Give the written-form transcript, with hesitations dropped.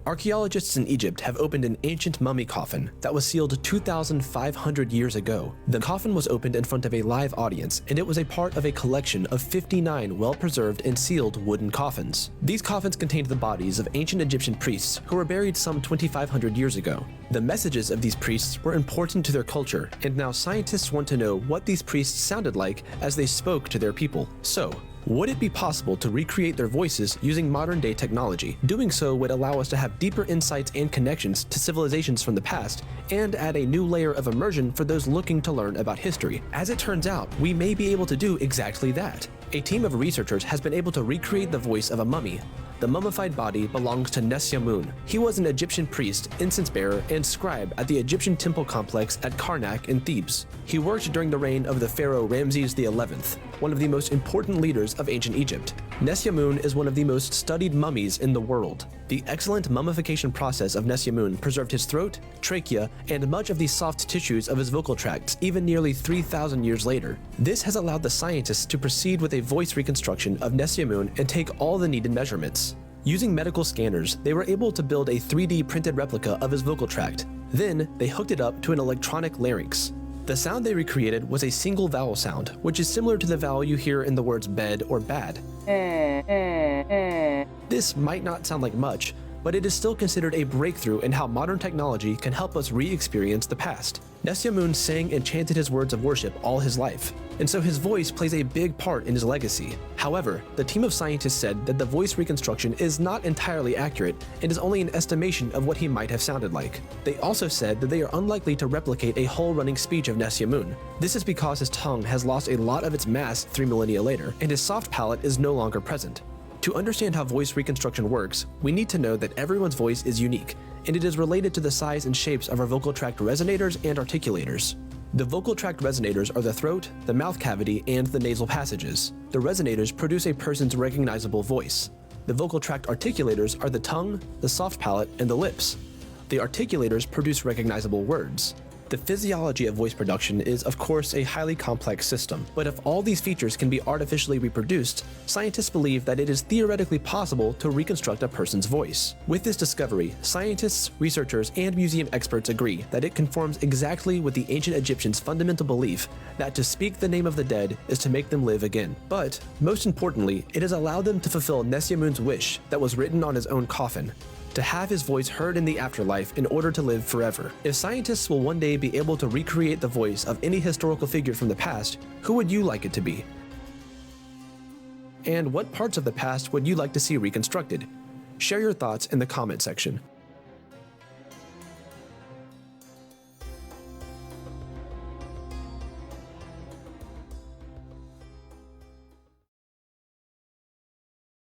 Archaeologists in Egypt have opened an ancient mummy coffin that was sealed 2,500 years ago. The coffin was opened in front of a live audience, and it was a part of a collection of 59 well-preserved and sealed wooden coffins. These coffins contained the bodies of ancient Egyptian priests who were buried some 2,500 years ago. The messages of these priests were important to their culture, and now scientists want to know what these priests sounded like as they spoke to their people. So, would it be possible to recreate their voices using modern-day technology? Doing so would allow us to have deeper insights and connections to civilizations from the past, and add a new layer of immersion for those looking to learn about history. As it turns out, we may be able to do exactly that. A team of researchers has been able to recreate the voice of a mummy. The mummified body belongs to Nesyamun. He was an Egyptian priest, incense bearer, and scribe at the Egyptian temple complex at Karnak in Thebes. He worked during the reign of the pharaoh Ramses XI, one of the most important leaders of ancient Egypt. Nesyamun is one of the most studied mummies in the world. The excellent mummification process of Nesyamun preserved his throat, trachea, and much of the soft tissues of his vocal tracts even nearly 3,000 years later. This has allowed the scientists to proceed with a voice reconstruction of Nesyamun and take all the needed measurements. Using medical scanners, they were able to build a 3D printed replica of his vocal tract. Then, they hooked it up to an electronic larynx. The sound they recreated was a single vowel sound, which is similar to the vowel you hear in the words bed or bad. This might not sound like much, but it is still considered a breakthrough in how modern technology can help us re-experience the past. Nesyamun sang and chanted his words of worship all his life, and so his voice plays a big part in his legacy. However, the team of scientists said that the voice reconstruction is not entirely accurate and is only an estimation of what he might have sounded like. They also said that they are unlikely to replicate a whole running speech of Nesyamun. This is because his tongue has lost a lot of its mass 3 millennia later, and his soft palate is no longer present. To understand how voice reconstruction works, we need to know that everyone's voice is unique, and it is related to the size and shapes of our vocal tract resonators and articulators. The vocal tract resonators are the throat, the mouth cavity, and the nasal passages. The resonators produce a person's recognizable voice. The vocal tract articulators are the tongue, the soft palate, and the lips. The articulators produce recognizable words. The physiology of voice production is, of course, a highly complex system, but if all these features can be artificially reproduced, scientists believe that it is theoretically possible to reconstruct a person's voice. With this discovery, scientists, researchers, and museum experts agree that it conforms exactly with the ancient Egyptians' fundamental belief that to speak the name of the dead is to make them live again. But, most importantly, it has allowed them to fulfill Nesyamun's wish that was written on his own coffin: to have his voice heard in the afterlife in order to live forever. If scientists will one day be able to recreate the voice of any historical figure from the past, who would you like it to be? And what parts of the past would you like to see reconstructed? Share your thoughts in the comment section.